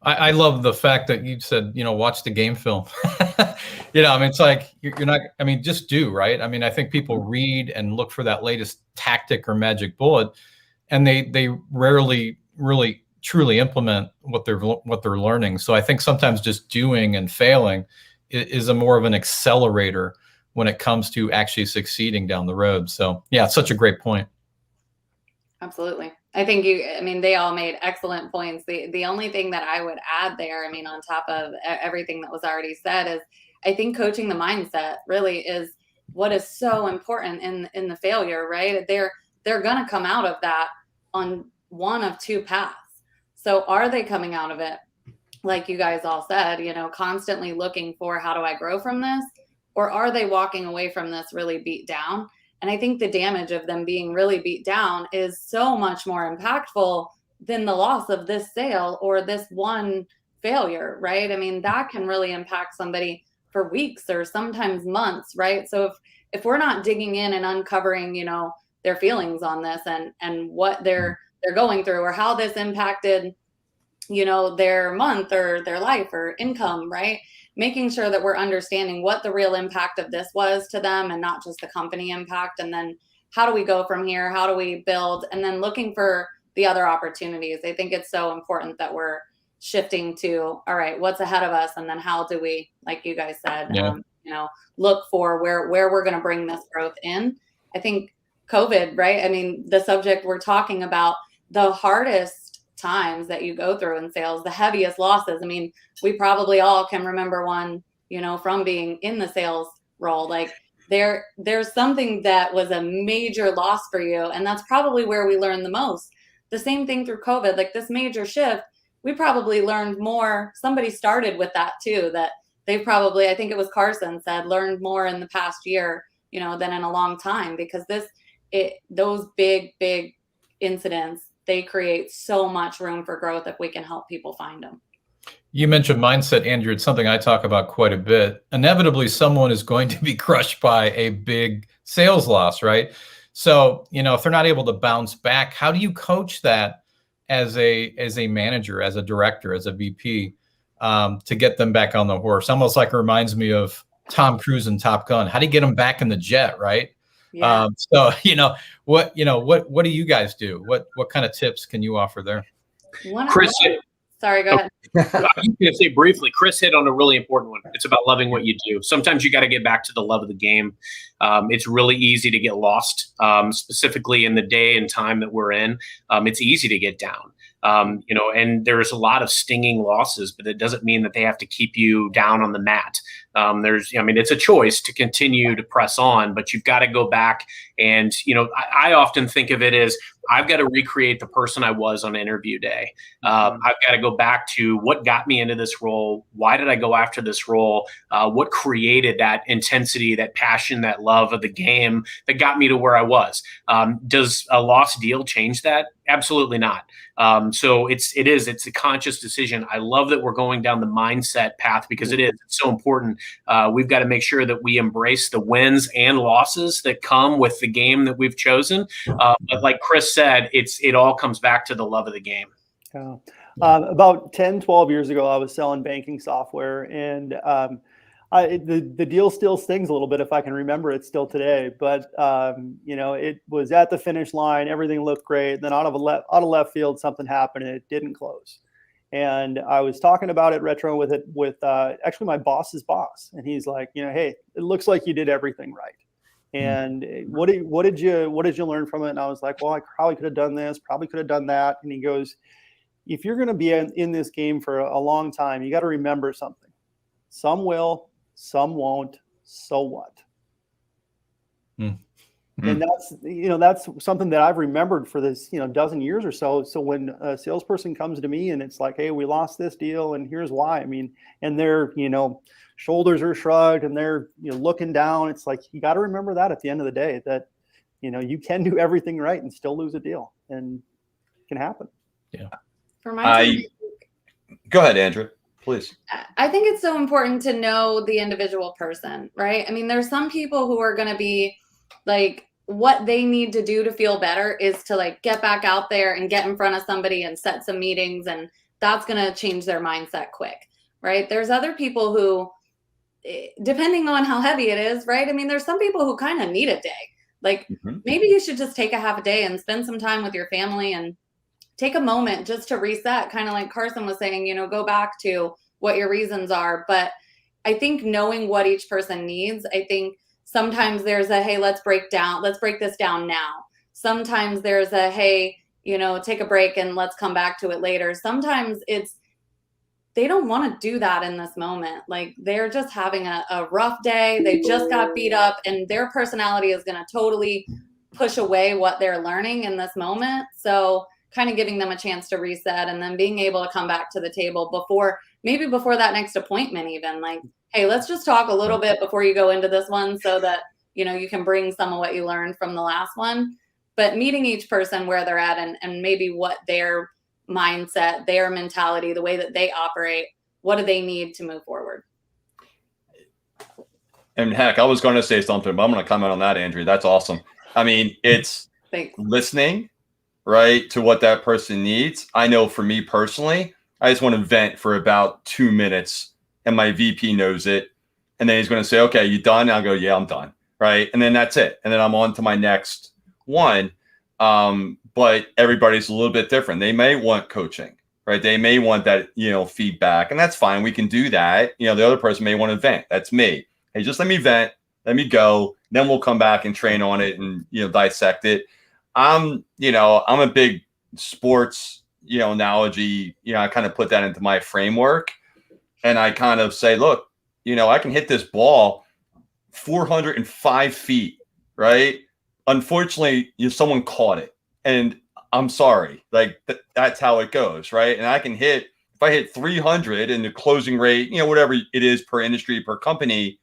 I love the fact that you said, watch the game film. I mean, it's like, you're not, I mean, just do, right? I mean, I think people read and look for that latest tactic or magic bullet, and they rarely really truly implement what they're learning. So I think sometimes just doing and failing is a more of an accelerator when it comes to actually succeeding down the road. So yeah, it's such a great point. Absolutely. I think they all made excellent points. The only thing that I would add there, I mean, on top of everything that was already said, is I think coaching the mindset really is what is so important in the failure, right? They're going to come out of that on one of two paths. So are they coming out of it, like you guys all said, constantly looking for, how do I grow from this? Or are they walking away from this really beat down? And I think the damage of them being really beat down is so much more impactful than the loss of this sale or this one failure, right? I mean, that can really impact somebody for weeks or sometimes months, right? So if we're not digging in and uncovering, their feelings on this and what they're going through, or how this impacted, their month or their life or income, right? Making sure that we're understanding what the real impact of this was to them and not just the company impact. And then how do we go from here? How do we build? And then looking for the other opportunities. I think it's so important that we're shifting to, all right, what's ahead of us? And then how do we, like you guys said, look for where we're going to bring this growth in. I think COVID, right? I mean, the subject we're talking about, the hardest times that you go through in sales, the heaviest losses. I mean, we probably all can remember one, from being in the sales role. Like there's something that was a major loss for you. And that's probably where we learn the most. The same thing through COVID, like this major shift, we probably learned more. Somebody started with that too, that they probably, I think it was Carson said, learned more in the past year, than in a long time, because those big incidents, they create so much room for growth if we can help people find them. You mentioned mindset, Andrew. It's something I talk about quite a bit. Inevitably, someone is going to be crushed by a big sales loss, right? So, if they're not able to bounce back, how do you coach that as a manager, as a director, as a VP, to get them back on the horse? Almost like it reminds me of Tom Cruise in Top Gun. How do you get them back in the jet, right? Yeah. So, what do you guys do? What kind of tips can you offer there? Chris, sorry, go ahead. I was going to say briefly, Chris hit on a really important one. It's about loving what you do. Sometimes you got to get back to the love of the game. It's really easy to get lost, specifically in the day and time that we're in. It's easy to get down. And there's a lot of stinging losses, but it doesn't mean that they have to keep you down on the mat. It's a choice to continue to press on, but you've got to go back and, I often think of it as I've got to recreate the person I was on interview day. I've got to go back to what got me into this role. Why did I go after this role? What created that intensity, that passion, that love of the game that got me to where I was? Does a lost deal change that? Absolutely not. So it's a conscious decision. I love that we're going down the mindset path because it's so important. We've got to make sure that we embrace the wins and losses that come with the game that we've chosen. But like Chris said, it all comes back to the love of the game. Yeah. About 10, 12 years ago, I was selling banking software, and the deal still stings a little bit if I can remember it still today. But it was at the finish line, everything looked great. Then out of left field, something happened and it didn't close. And I was talking about it retro with actually my boss's boss, and he's like, hey, it looks like you did everything right. And what did you learn from it? And I was like, well, I probably could have done this, probably could have done that. And he goes, if you're going to be in this game for a long time, you got to remember something. Some will, some won't. So what? And that's something that I've remembered for this, dozen years or so. So when a salesperson comes to me and it's like, hey, we lost this deal and here's why. I mean, and their, shoulders are shrugged and they're, looking down. It's like, you got to remember that at the end of the day, that, you can do everything right and still lose a deal, and it can happen. Yeah. Go ahead, Andrew, please. I think it's so important to know the individual person, right? I mean, there's some people who are going to be like, what they need to do to feel better is to like get back out there and get in front of somebody and set some meetings, and that's going to change their mindset quick, right? There's other people who, depending on how heavy it is, right? I mean, there's some people who kind of need a day. Like maybe you should just take a half a day and spend some time with your family and take a moment just to reset, kind of like Carson was saying, you know, go back to what your reasons are. But I think knowing what each person needs, I think sometimes there's a, hey, let's break this down now. Sometimes there's a, hey, you know, take a break and let's come back to it later. Sometimes they don't want to do that in this moment. Like they're just having a rough day. They just got beat up and their personality is going to totally push away what they're learning in this moment. So kind of giving them a chance to reset and then being able to come back to the table before that next appointment even. Like, hey, let's just talk a little bit before you go into this one so that, you know, you can bring some of what you learned from the last one. But meeting each person where they're at and maybe what their mindset, their mentality, the way that they operate, what do they need to move forward? And heck, I was going to say something, but I'm going to comment on that, Andrew. That's awesome. I mean, it's listening, right, to what that person needs. I know for me personally, I just want to vent for about 2 minutes and my VP knows it. And then he's going to say, okay, you done? I'll go, yeah, I'm done. Right. And then that's it. And then I'm on to my next one. But everybody's a little bit different. They may want coaching, right? They may want that, you know, feedback, and that's fine. We can do that. You know, the other person may want to vent. That's me. Hey, just let me vent. Let me go. Then we'll come back and train on it and, you know, dissect it. I'm a big sports, you know, analogy. You know, I kind of put that into my framework and I kind of say, look, you know, I can hit this ball 405 feet, right? Unfortunately, someone caught it. And I'm sorry, like that's how it goes, right? And I can hit, if I hit 300 and the closing rate, you know, whatever it is per industry, per company,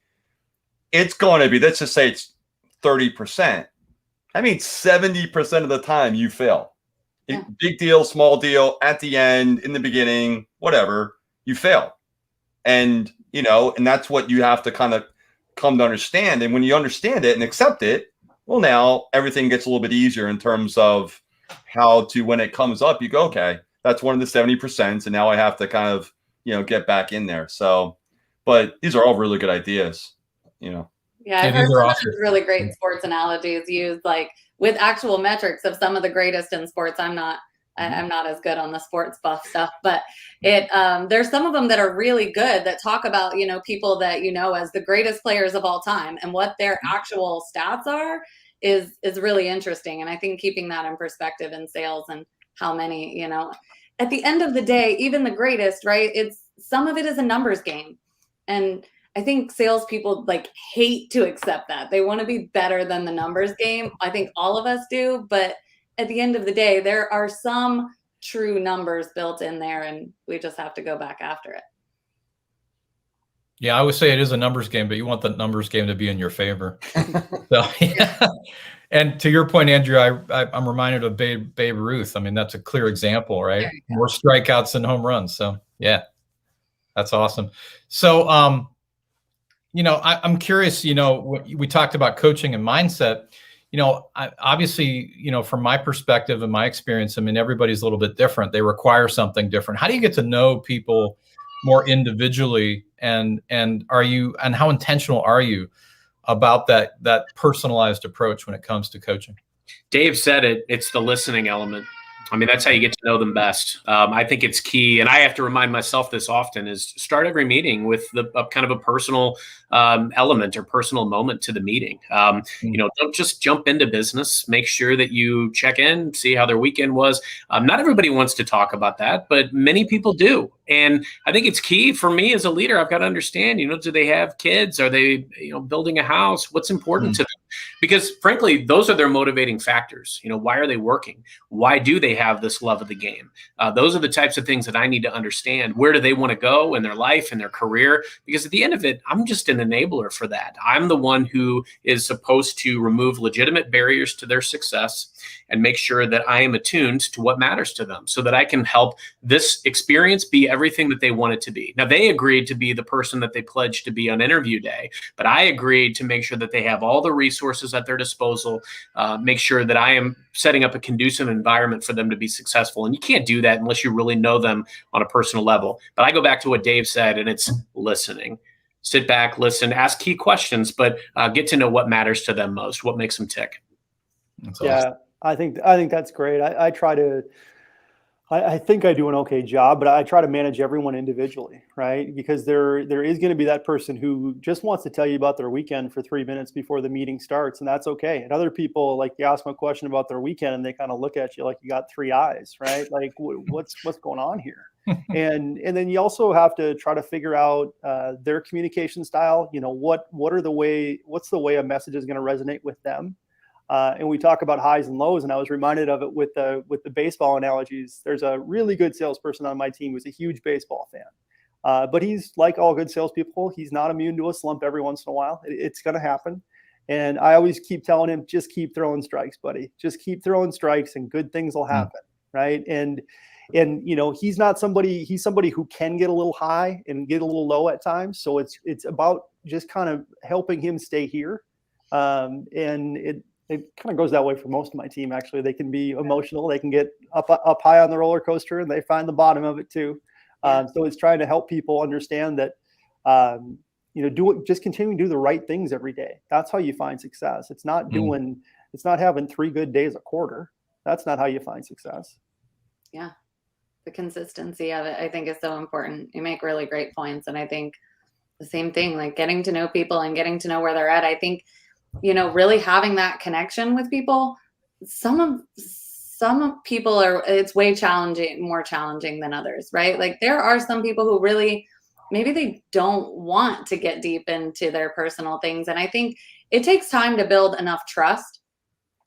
it's going to be, let's just say it's 30%. I mean, 70% of the time you fail. Yeah. Big deal, small deal, at the end, in the beginning, whatever, you fail. And, you know, and that's what you have to kind of come to understand. And when you understand it and accept it, well, now everything gets a little bit easier in terms of how to, when it comes up, you go, okay, that's one of the 70%. And now I have to kind of, you know, get back in there. So, but these are all really good ideas, you know. Yeah, I've heard some of those really great sports analogies used like with actual metrics of some of the greatest in sports. I'm not as good on the sports buff stuff, but there's some of them that are really good that talk about, you know, people that, you know, as the greatest players of all time and what their actual stats are is really interesting. And I think keeping that in perspective in sales and how many, you know, at the end of the day, even the greatest, right? Some of it is a numbers game. And I think salespeople like hate to accept that. They want to be better than the numbers game. I think all of us do, but at the end of the day, there are some true numbers built in there and we just have to go back after it. Yeah, I would say it is a numbers game, but you want the numbers game to be in your favor. So, yeah. And to your point, Andrew, I'm reminded of Babe Ruth. I mean, that's a clear example, right? More strikeouts than home runs. So, yeah, that's awesome. So, you know, I'm curious, you know, we talked about coaching and mindset. You know, obviously, you know, from my perspective and my experience, I mean, everybody's a little bit different. They require something different. How do you get to know people more individually, and how intentional are you about that personalized approach when it comes to coaching? Dave said it. It's the listening element. I mean, that's how you get to know them best. I think it's key, and I have to remind myself this often, is start every meeting with kind of a personal element or personal moment to the meeting. You know, don't just jump into business. Make sure that you check in, see how their weekend was. Not everybody wants to talk about that, but many people do. And I think it's key for me as a leader. I've got to understand, you know, do they have kids? Are they, you know, building a house? What's important to them? Because frankly, those are their motivating factors. You know, why are they working? Why do they have this love of the game? Those are the types of things that I need to understand. Where do they want to go in their life and their career? Because at the end of it, I'm just an enabler for that. I'm the one who is supposed to remove legitimate barriers to their success and make sure that I am attuned to what matters to them so that I can help this experience be everything that they want it to be. Now, they agreed to be the person that they pledged to be on interview day, but I agreed to make sure that they have all the resources at their disposal, make sure that I am setting up a conducive environment for them to be successful. And you can't do that unless you really know them on a personal level. But I go back to what Dave said, and it's listening. Sit back, listen, ask key questions, but get to know what matters to them most, what makes them tick. That's Yeah, awesome. I think that's great. I think I do an okay job, but I try to manage everyone individually, right? Because there is going to be that person who just wants to tell you about their weekend for 3 minutes before the meeting starts, and that's okay. And other people, like, you ask them a question about their weekend, and they kind of look at you like you got three eyes, right? Like, what's going on here? And then you also have to try to figure out their communication style. You know, what's the way a message is going to resonate with them. And we talk about highs and lows, and I was reminded of it with the baseball analogies. There's a really good salesperson on my team who's a huge baseball fan, but he's like all good salespeople. He's not immune to a slump every once in a while. It's going to happen. And I always keep telling him, just keep throwing strikes, buddy. Just keep throwing strikes, and good things will happen, right? And you know, he's somebody who can get a little high and get a little low at times. So it's about just kind of helping him stay here, and it kind of goes that way for most of my team. Actually, they can be emotional. They can get up high on the roller coaster, and they find the bottom of it too. So it's trying to help people understand that, you know, just continue to do the right things every day. That's how you find success. It's not having 3 good days a quarter. That's not how you find success. Yeah. The consistency of it, I think, is so important. You make really great points. And I think the same thing, like getting to know people and getting to know where they're at. I think, you know, really having that connection with people, some people it's way more challenging than others, right? Like there are some people who really, maybe they don't want to get deep into their personal things. And I think it takes time to build enough trust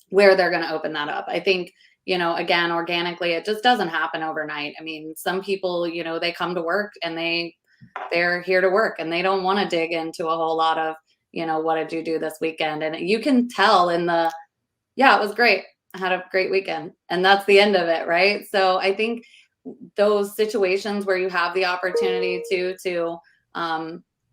where they're going to open that up. I think, you know, again, organically, it just doesn't happen overnight. I mean, some people, you know, they come to work and they're here to work, and they don't want to dig into a whole lot of, you know, what did you do this weekend? And you can tell yeah, it was great. I had a great weekend. And that's the end of it, right? So I think those situations where you have the opportunity to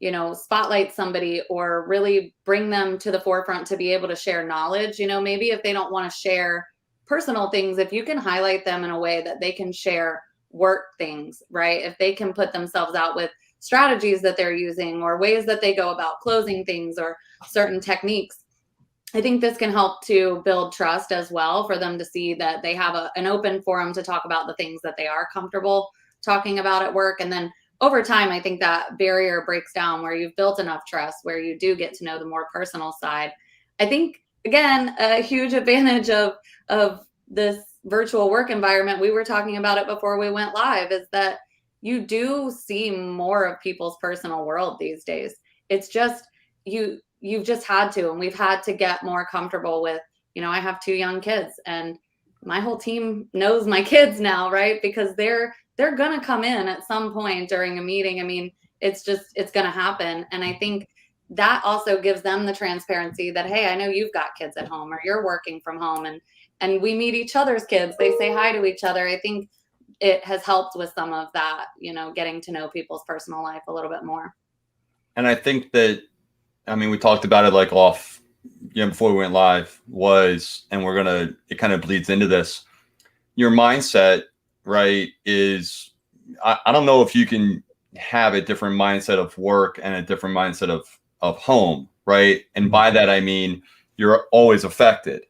you know, spotlight somebody or really bring them to the forefront to be able to share knowledge, you know, maybe if they don't want to share personal things, if you can highlight them in a way that they can share work things, right? If they can put themselves out with strategies that they're using or ways that they go about closing things or certain techniques, I think this can help to build trust as well, for them to see that they have an open forum to talk about the things that they are comfortable talking about at work. And then over time, I think that barrier breaks down where you've built enough trust, where you do get to know the more personal side. I think, again, a huge advantage of this virtual work environment, we were talking about it before we went live, is that you do see more of people's personal world these days. It's just, you've just had to, and we've had to get more comfortable with, you know, I have 2 young kids, and my whole team knows my kids now, right? Because they're going to come in at some point during a meeting. I mean, it's going to happen. And I think that also gives them the transparency that, hey, I know you've got kids at home, or you're working from home, and we meet each other's kids. They say hi to each other. I think it has helped with some of that, you know, getting to know people's personal life a little bit more. And I think that, I mean, we talked about it like off, you know, before we went live and it kind of bleeds into this. Your mindset, right, is, I don't know if you can have a different mindset of work and a different mindset of home, right? And by that, I mean, you're always affected,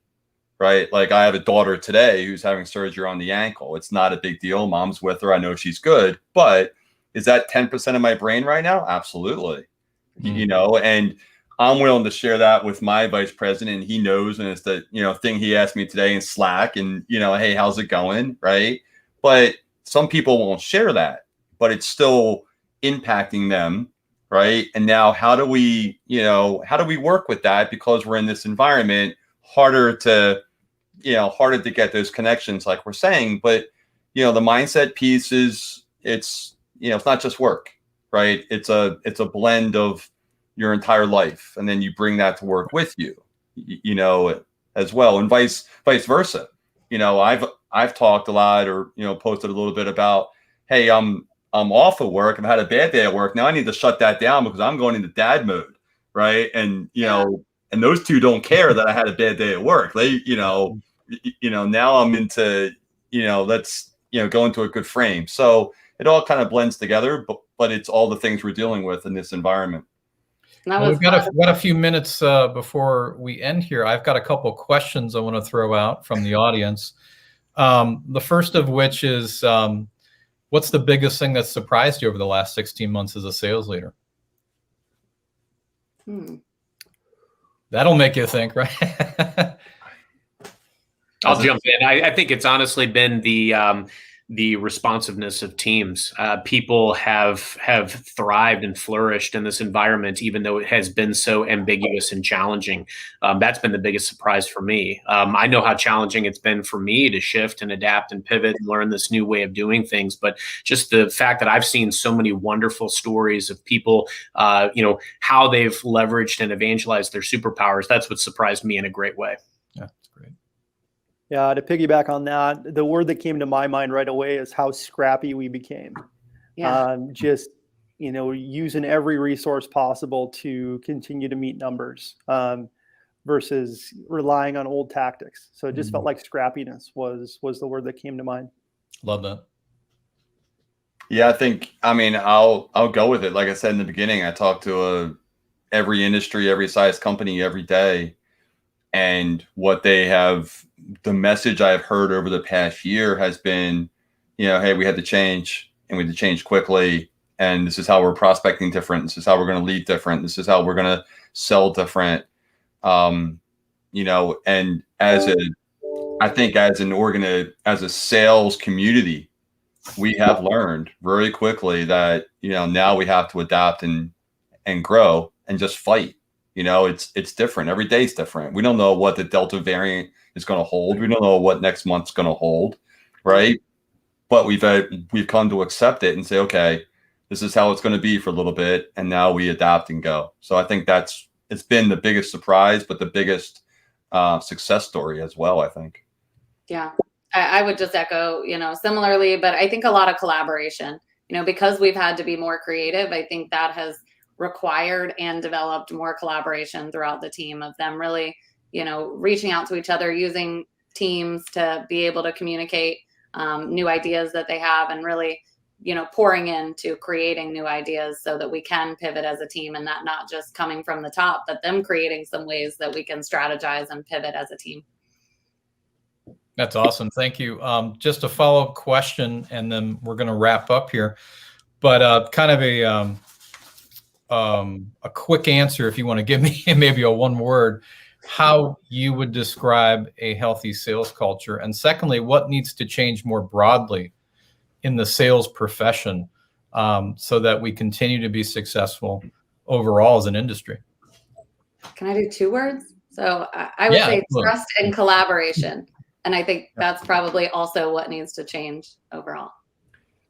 right? Like I have a daughter today who's having surgery on the ankle. It's not a big deal. Mom's with her. I know she's good, but is that 10% of my brain right now? Absolutely. You know, and I'm willing to share that with my vice president, and he knows, and it's the, you know, thing he asked me today in Slack, and, you know, hey, how's it going? Right. But some people won't share that, but it's still impacting them. Right. And now how do we work with that? Because we're in this environment, harder to get those connections, like we're saying. But, you know, the mindset piece is, it's not just work, right? It's a blend of your entire life. And then you bring that to work with you, you know, as well, and vice versa. You know, I've talked a lot, or posted a little bit about, hey, I'm off of work. I've had a bad day at work. Now I need to shut that down because I'm going into dad mode, right? And and those two don't care that I had a bad day at work. They, now I'm into, let's go into a good frame. So it all kind of blends together, but it's all the things we're dealing with in this environment. Well, we've got a few minutes before we end here. I've got a couple questions I want to throw out from the audience. The first of which is, what's the biggest thing that surprised you over the last 16 months as a sales leader? That'll make you think, right? I'll jump in. I think it's honestly been the responsiveness of teams. People have thrived and flourished in this environment, even though it has been so ambiguous and challenging. That's been the biggest surprise for me. I know how challenging it's been for me to shift and adapt and pivot and learn this new way of doing things. But just the fact that I've seen so many wonderful stories of people, how they've leveraged and evangelized their superpowers, that's what surprised me in a great way. Yeah, to piggyback on that, the word that came to my mind right away is how scrappy we became. Yeah. Just, using every resource possible to continue to meet numbers versus relying on old tactics. So it just felt like scrappiness was the word that came to mind. Love that. Yeah, I'll go with it. Like I said in the beginning, I talk to every industry, every size company every day. And what they have, the message I've heard over the past year has been, hey, we had to change, and we had to change quickly. And this is how we're prospecting different. This is how we're going to lead different. This is how we're going to sell different. And as a sales community, we have learned very quickly that, now we have to adapt and grow and just fight. It's different. Every day is different. We don't know what the Delta variant is going to hold. We don't know what next month's going to hold, right? But we've come to accept it and say, okay, this is how it's going to be for a little bit, and now we adapt and go. So I think it's been the biggest surprise, but the biggest success story as well, I think. Yeah, I would just echo, similarly, but I think a lot of collaboration, because we've had to be more creative. I think that has required and developed more collaboration throughout the team, of them really, reaching out to each other, using Teams to be able to communicate new ideas that they have, and really, pouring into creating new ideas so that we can pivot as a team, and that not just coming from the top, but them creating some ways that we can strategize and pivot as a team. That's awesome. Thank you. Just a follow-up question, and then we're going to wrap up here, but kind of a quick answer, if you want to give me maybe a one word, how you would describe a healthy sales culture. And secondly, what needs to change more broadly in the sales profession so that we continue to be successful overall as an industry? Can I do 2 words? So I would say trust and collaboration. And I think that's probably also what needs to change overall.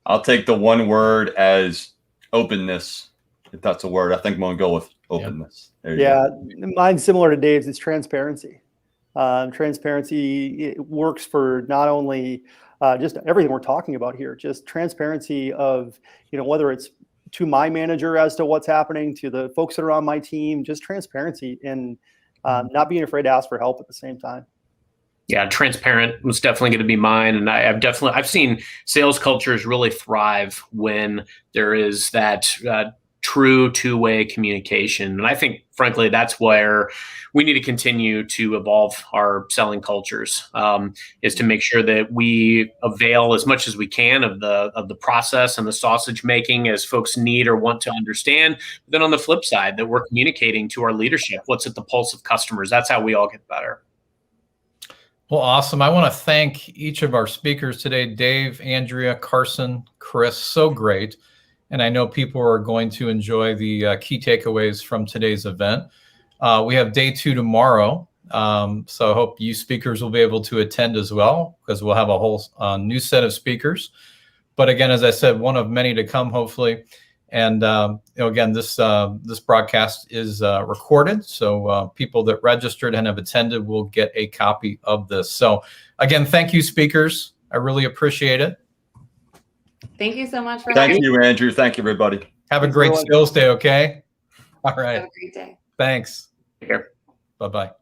I'll take the one word as openness. If that's a word, I think I'm going to go with openness. Yeah, mine's similar to Dave's. It's transparency. Transparency, it works for not only just everything we're talking about here, just transparency of, whether it's to my manager as to what's happening, to the folks that are on my team, just transparency and not being afraid to ask for help at the same time. Yeah, transparent was definitely going to be mine. And I've seen sales cultures really thrive when there is that true two-way communication. And I think, frankly, that's where we need to continue to evolve our selling cultures, is to make sure that we avail as much as we can of the process and the sausage making as folks need or want to understand. But then on the flip side, that we're communicating to our leadership what's at the pulse of customers. That's how we all get better. Well, awesome. I want to thank each of our speakers today, Dave, Andrea, Carson, Chris. So great. And I know people are going to enjoy the key takeaways from today's event. We have day 2 tomorrow. So I hope you speakers will be able to attend as well, because we'll have a whole new set of speakers. But again, as I said, one of many to come, hopefully. And again, this broadcast is recorded, so people that registered and have attended will get a copy of this. So again, thank you, speakers. I really appreciate it. Thank you so much for Thank having me. you, Andrew. Thank you, everybody. Have a Thanks, great everyone. sales day, okay? All right. Have a great day. Thanks. Take care. Bye-bye.